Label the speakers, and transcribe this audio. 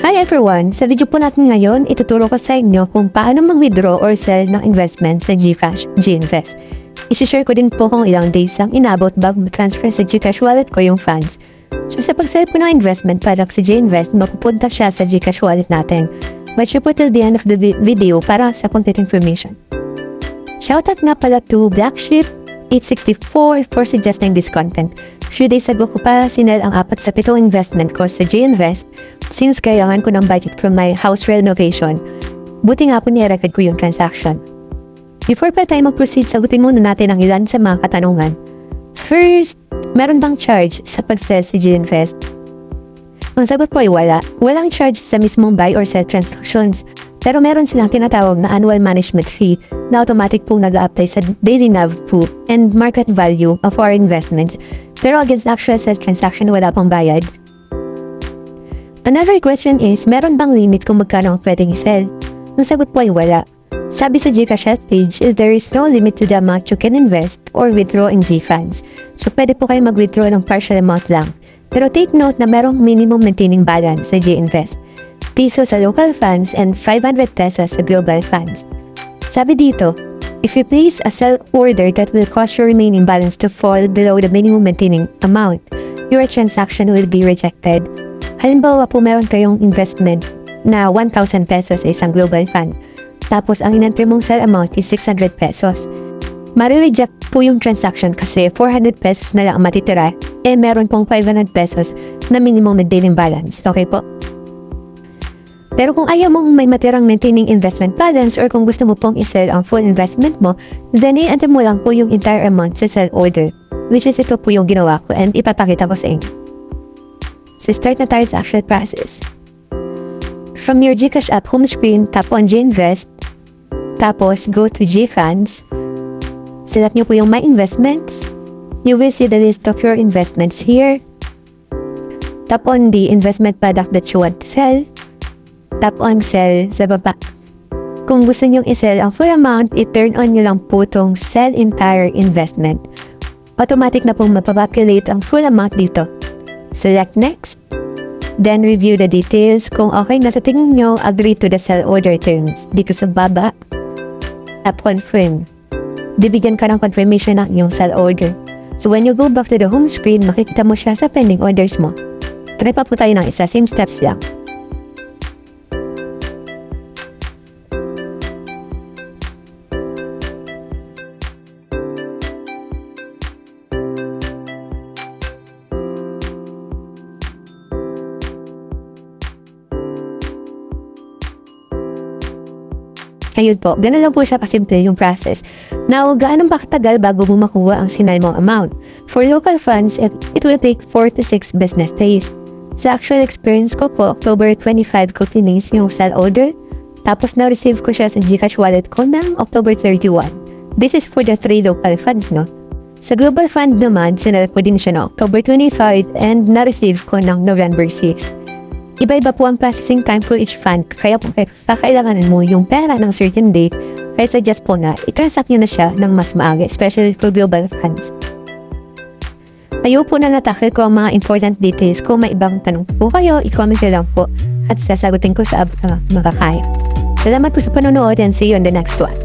Speaker 1: Hi everyone! Sa video po natin ngayon, ituturo ko sa inyo kung paano mag-withdraw or sell ng investment sa Gcash Ginvest. I-share ko din po kung ilang days ang inabot bago ma-transfer sa Gcash wallet ko yung funds. So sa pag-sell po ng investment product sa Ginvest, mapupunta siya sa Gcash wallet natin. Watch po till the end of the video para sa complete information. Shoutout nga pala to Blacksheep864 for suggesting this content. Few days ago ko pa sinel ang 4 sa 7 investment ko sa Ginvest since kailangan ko ng budget from my house renovation. Buti nga po nirecord ko yung transaction. Before pa tayo mag-proceed, sagutin muna natin ang ilan sa mga katanungan. First, meron bang charge sa pag-sell sa Ginvest? Ang sagot po ay wala. Walang charge sa mismong buy or sell transactions. Pero meron silang tinatawag na annual management fee na automatic pong nag-a-apply sa daily NAV po and market value of our investments. Pero against actual sell transaction, wala pang bayad. Another question is, meron bang limit kung magkano ang pwedeng i-sell? Ang sagot po ay wala. Sabi sa Gcash page, there is no limit to the amount you can invest or withdraw in GFUNDS. So pwede po kayo mag-withdraw ng partial amount lang. Pero take note na merong minimum maintaining balance sa Ginvest. Piso sa local funds and 500 pesos sa global funds. Sabi dito, if you place a sell order that will cause your remaining balance to fall below the minimum maintaining amount, your transaction will be rejected. Halimbawa po meron kayong investment na 1,000 pesos sa isang global fund. Tapos ang in-enter mong sell amount is 600 pesos. Mari-reject po yung transaction kasi 400 pesos na lang ang matitira, meron pong 500 pesos na minimum maintaining balance. Okay po? Pero kung ayaw mong may matirang maintaining investment balance or kung gusto mo pong i-sell ang full investment mo, then i-enter mo lang po yung entire amount sa sell order, which is ito po yung ginawa ko and ipapakita ko sa inyo. So start na tayo sa actual process. From your Gcash app home screen, tap on Ginvest, tapos go to GFUNDS, select nyo po yung My Investments. You will see the list of your investments here. Tap on the investment product that you want to sell. Tap on Sell sa baba. Kung gusto nyong i-sell ang full amount, i-turn on nyo lang po itong Sell Entire Investment. Automatic na pong mapapopulate ang full amount dito. Select Next. Then review the details. Kung okay na sa tingin nyo, agree to the sell order terms. Dito sa baba, tap Confirm. Bibigyan ka ng confirmation ng iyong sell order. So when you go back to the home screen, makikita mo siya sa pending orders mo. Try pa po tayo ng isa, same steps lang. Ayun po, ganun lang po siya kasimple yung process. Now, gaano ba katagal bago mo makuha ang sinal mong amount? For local funds, it will take 4 to 6 business days. Sa actual experience ko po, October 25 ko tinis yung sell order. Tapos na-receive ko siya sa Gcash wallet ko ng October 31. This is for the 3 local funds, no? Sa global fund naman, sinal ko din siya ng October 25 and na-receive ko ng November 6. Iba-iba po ang processing time for each fund, kaya po kakailanganin mo yung pera ng certain date, kaya suggest po na i-transact nyo na siya ng mas maaga, especially for global funds. Ayaw po na natakil ko ang mga important details. Kung may ibang tanong po kayo, i-comment lang po at sasagutin ko sa abot na makakaya. Salamat po sa panonood and see you on the next one.